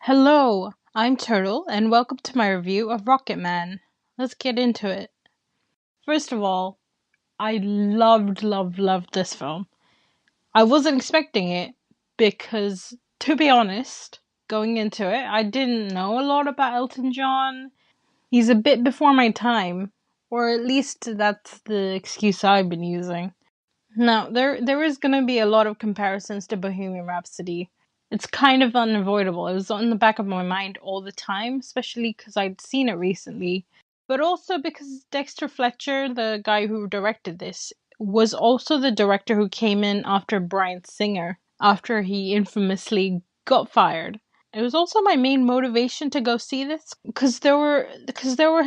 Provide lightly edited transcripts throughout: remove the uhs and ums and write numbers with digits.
Hello, I'm Turtle, and welcome to my review of Rocketman. Let's get into it. First of all, I loved this film. I wasn't expecting it because, to be honest, going into it, I didn't know a lot about Elton John. He's a bit before my time, or at least that's the excuse I've been using. Now, there is going to be a lot of comparisons to Bohemian Rhapsody. It's kind of unavoidable. It was on the back of my mind all the time, especially because I'd seen it recently. But also because Dexter Fletcher, the guy who directed this, was also the director who came in after Bryan Singer, after he infamously got fired. It was also my main motivation to go see this because there were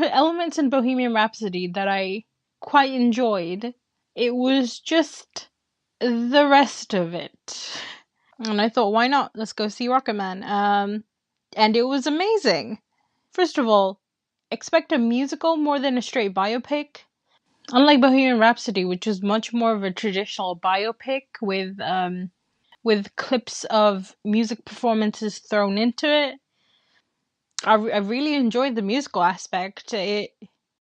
elements in Bohemian Rhapsody that I quite enjoyed. It was just the rest of it. And I thought, why not? Let's go see Rocketman. And it was amazing. First of all, expect a musical more than a straight biopic. Unlike Bohemian Rhapsody, which is much more of a traditional biopic with clips of music performances thrown into it. I really enjoyed the musical aspect. It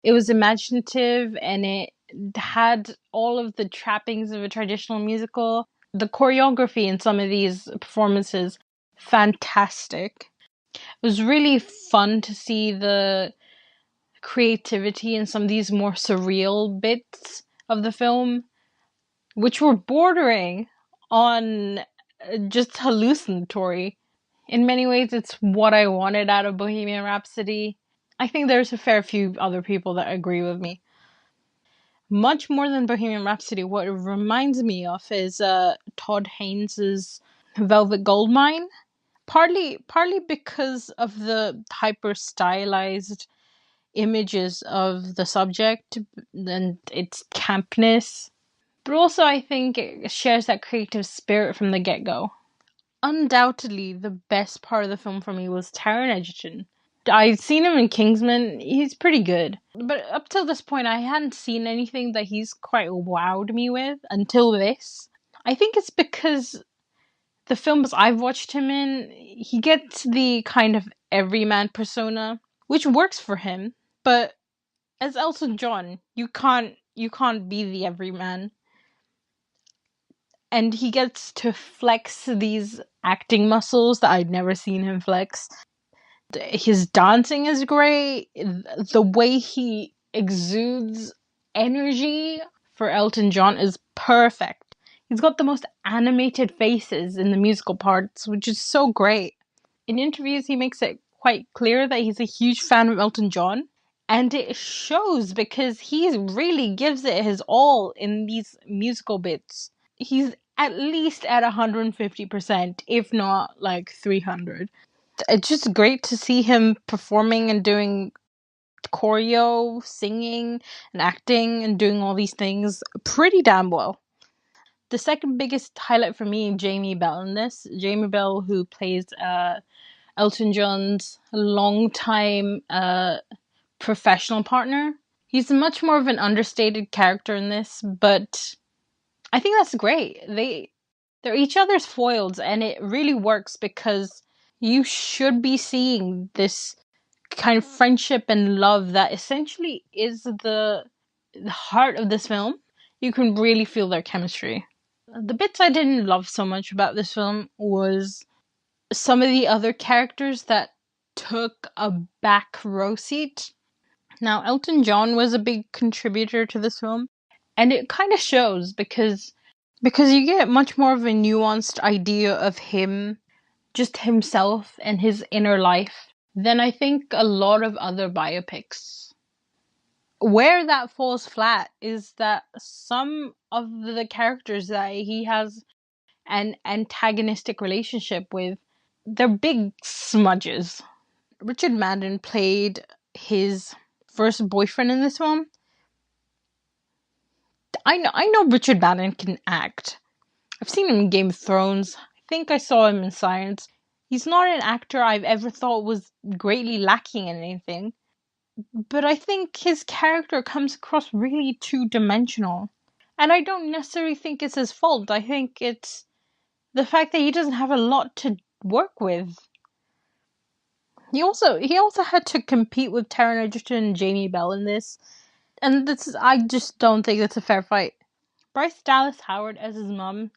was imaginative and it had all of the trappings of a traditional musical. The choreography in some of these performances, fantastic. It was really fun to see the creativity in some of these more surreal bits of the film, which were bordering on just hallucinatory. In many ways, it's what I wanted out of Bohemian Rhapsody. I think there's a fair few other people that agree with me. Much more than Bohemian Rhapsody, what it reminds me of is Todd Haynes's Velvet Goldmine. Partly because of the hyper stylized images of the subject and its campness, but also I think it shares that creative spirit from the get-go. Undoubtedly, the best part of the film for me was Taron Egerton. I'd seen him in Kingsman. He's pretty good. But up till this point, I hadn't seen anything that he's quite wowed me with until this. I think it's because the films I've watched him in, he gets the kind of everyman persona, which works for him. But as Elton John, you can't be the everyman. And he gets to flex these acting muscles that I'd never seen him flex. His dancing is great. The way he exudes energy for Elton John is perfect. He's got the most animated faces in the musical parts, which is so great. In interviews, he makes it quite clear that he's a huge fan of Elton John. And it shows because he really gives it his all in these musical bits. He's at least at 150%, if not like 300. It's just great to see him performing and doing choreo, singing, and acting, and doing all these things pretty damn well. The second biggest highlight for me, Jamie Bell in this. Jamie Bell, who plays Elton John's longtime professional partner. He's much more of an understated character in this, but I think that's great. They're each other's foils, and it really works because you should be seeing this kind of friendship and love that essentially is the heart of this film. You can really feel their chemistry. The bits I didn't love so much about this film was some of the other characters that took a back row seat. Now, Elton John was a big contributor to this film, and it kind of shows because you get much more of a nuanced idea of him, just himself and his inner life, than I think a lot of other biopics. Where that falls flat is that some of the characters that he has an antagonistic relationship with, they're big smudges. Richard Madden played his first boyfriend in this film. I know Richard Madden can act. I've seen him in Game of Thrones. I think I saw him in Science. He's not an actor I've ever thought was greatly lacking in anything. But I think his character comes across really two-dimensional. And I don't necessarily think it's his fault. I think it's the fact that he doesn't have a lot to work with. He also had to compete with Taron Egerton and Jamie Bell in this, and I just don't think that's a fair fight. Bryce Dallas Howard as his mum,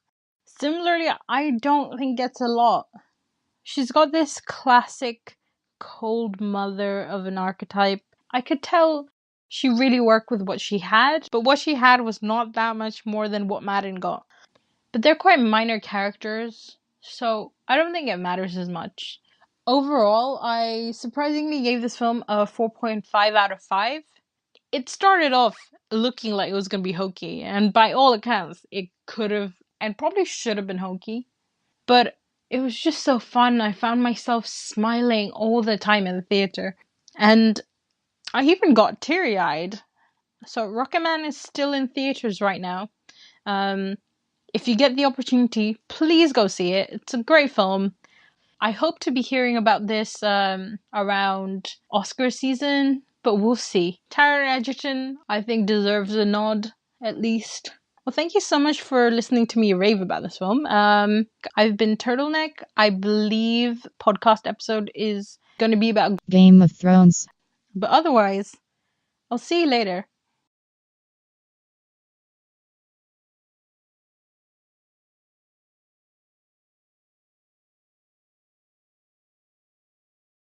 similarly, I don't think gets a lot. She's got this classic cold mother of an archetype. I could tell she really worked with what she had, but what she had was not that much more than what Madden got. But they're quite minor characters, so I don't think it matters as much. Overall, I surprisingly gave this film a 4.5 out of 5. It started off looking like it was going to be hokey, and by all accounts, it could have and probably should have been hokey. But it was just so fun. I found myself smiling all the time in the theater. And I even got teary eyed. So, Rocketman is still in theaters right now. If you get the opportunity, please go see it. It's a great film. I hope to be hearing about this around Oscar season, but we'll see. Taron Egerton, I think, deserves a nod, at least. Well, thank you so much for listening to me rave about this film. I've been Turtleneck. I believe podcast episode is going to be about Game of Thrones. But otherwise, I'll see you later.